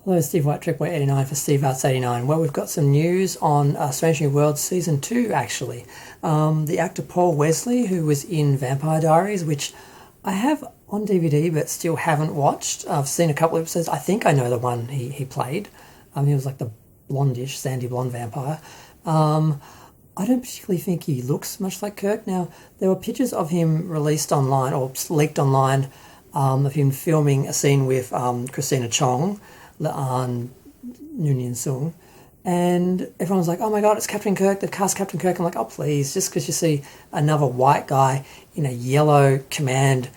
Hello, Steve White, Trek89 for Steve Arts 89. Well, we've got some news on Strange New Worlds Season 2, actually. The actor Paul Wesley, who was in Vampire Diaries, which I have on DVD but still haven't watched. I've seen a couple of episodes. I think I know the one he played. He was like the blondish, sandy blonde vampire. I don't particularly think he looks much like Kirk. Now, there were pictures of him released online or leaked online of him filming a scene with Christina Chong, Laan Noonien Sung, and everyone was like, oh my god, it's Captain Kirk, they've cast Captain Kirk. I'm like, oh please, just because you see another white guy in a yellow command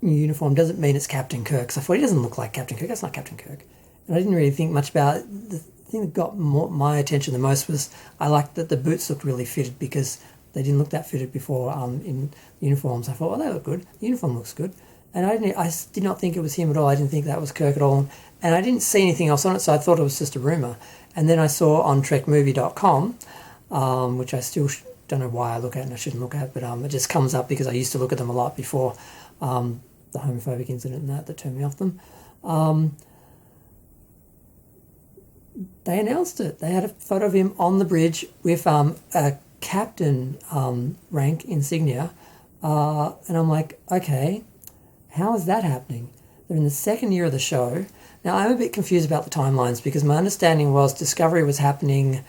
uniform doesn't mean it's Captain Kirk. So I thought he doesn't look like Captain Kirk, that's not Captain Kirk. And I didn't really think much about it. The thing that got my attention the most was I liked that the boots looked really fitted because they didn't look that fitted before in uniforms. I thought, oh, they look good, the uniform looks good. And I did not think it was him at all. I didn't think that was Kirk at all. And I didn't see anything else on it, so I thought it was just a rumour. And then I saw on trekmovie.com, which I still don't know why I look at and I shouldn't look at, but it just comes up because I used to look at them a lot before the homophobic incident and that turned me off them. They announced it. They had a photo of him on the bridge with a captain rank insignia. And I'm like, okay, how is that happening? They're in the second year of the show. Now, I'm a bit confused about the timelines because my understanding was Discovery was happening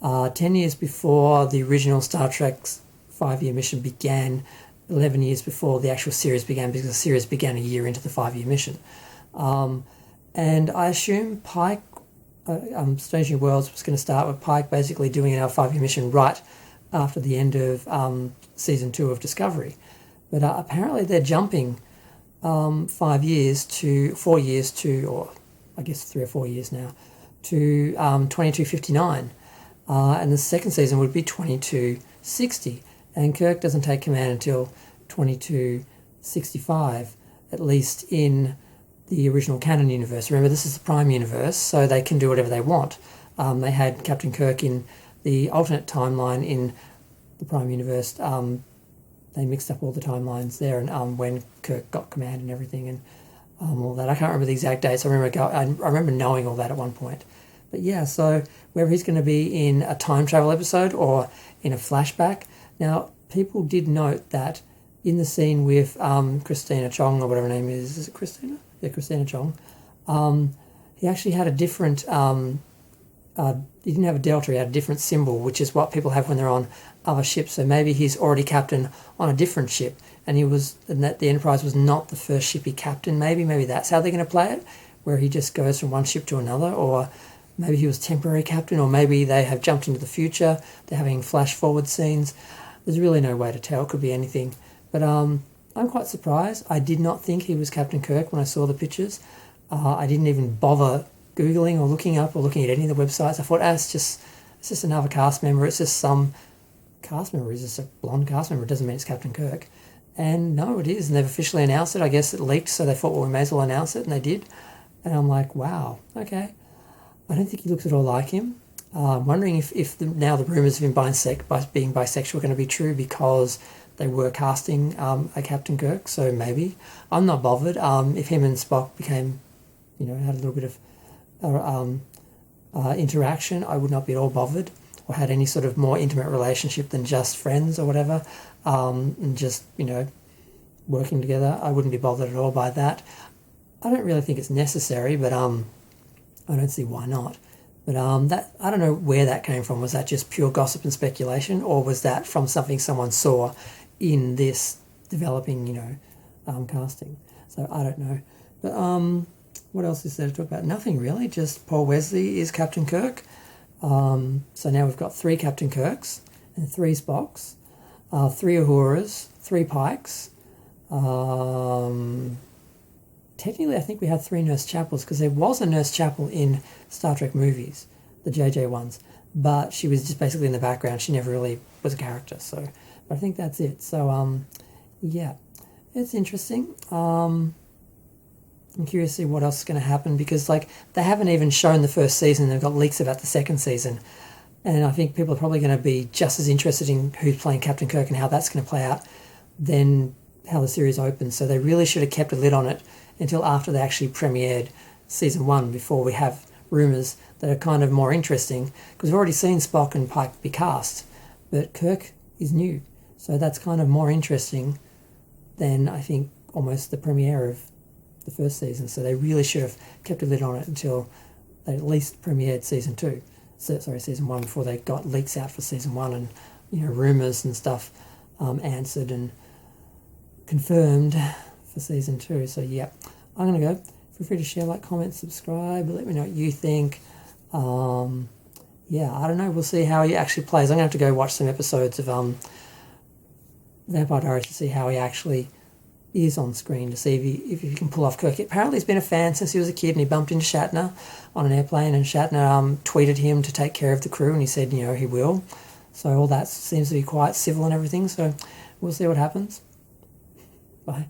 10 years before the original Star Trek's 5-year mission began, 11 years before the actual series began, because the series began a year into the 5-year mission. And I assume Pike, Strange New Worlds was going to start with Pike basically doing our 5-year mission right after the end of Season 2 of Discovery. But apparently they're jumping 4 years to, or I guess 3 or 4 years now, to 2259. And the second season would be 2260. And Kirk doesn't take command until 2265, at least in the original canon universe. Remember, this is the Prime universe, so they can do whatever they want. They had Captain Kirk in the alternate timeline in the Prime universe. They mixed up all the timelines there, and when Kirk got command and everything, and all that. I can't remember the exact dates. I remember knowing all that at one point. But yeah, so whether he's going to be in a time travel episode or in a flashback. Now, people did note that in the scene with Christina Chong, or whatever her name is it Christina? Yeah, Christina Chong. He actually had a different. He didn't have a delta. He had a different symbol, which is what people have when they're on other ships. So maybe he's already captain on a different ship, and that the Enterprise was not the first ship he captained. Maybe that's how they're going to play it, where he just goes from one ship to another, or maybe he was temporary captain, or maybe they have jumped into the future. They're having flash forward scenes. There's really no way to tell. It could be anything. But I'm quite surprised. I did not think he was Captain Kirk when I saw the pictures. I didn't even bother Googling or looking up or looking at any of the websites. I thought, it's just another cast member. It's just some cast member. It's just a blonde cast member. It doesn't mean it's Captain Kirk. And no, it is. And they've officially announced it. I guess it leaked, so they thought, well, we may as well announce it. And they did. And I'm like, wow, okay. I don't think he looks at all like him. I'm wondering if now the rumours of him being bisexual are going to be true because they were casting a Captain Kirk. So maybe. I'm not bothered. If him and Spock became, had a little bit of interaction, I would not be at all bothered, or had any sort of more intimate relationship than just friends or whatever, and just working together. I wouldn't be bothered at all by that. I don't really think it's necessary, but I don't see why not. But that, I don't know where that came from. Was that just pure gossip and speculation, or was that from something someone saw in this developing casting? So I don't know. But what else is there to talk about? Nothing really, just Paul Wesley is Captain Kirk. So now we've got 3 Captain Kirks and 3 Spocks, 3 Uhuras, 3 Pikes. Technically, I think we had 3 Nurse Chapels, because there was a Nurse Chapel in Star Trek movies, the JJ ones, but she was just basically in the background. She never really was a character. So, but I think that's it. So, yeah, it's interesting. I'm curious to see what else is going to happen, because they haven't even shown the first season. They've got leaks about the second season, and I think people are probably going to be just as interested in who's playing Captain Kirk and how that's going to play out than how the series opens. So they really should have kept a lid on it until after they actually premiered season 1 before we have rumours that are kind of more interesting, because we've already seen Spock and Pike be cast, but Kirk is new, so that's kind of more interesting than, I think, almost the premiere of the first season. So they really should have kept a lid on it until they at least premiered season 1, before they got leaks out for season 1 and, rumours and stuff answered and confirmed for season 2. So yeah, I'm going to go. Feel free to share, like, comment, subscribe, let me know what you think. Yeah, I don't know, we'll see how he actually plays. I'm going to have to go watch some episodes of Vampire Diaries to see how he actually is on screen, to see if he can pull off Kirk. Apparently he's been a fan since he was a kid, and he bumped into Shatner on an airplane, and Shatner tweeted him to take care of the crew, and he said, he will. So all that seems to be quite civil and everything, so we'll see what happens. Bye.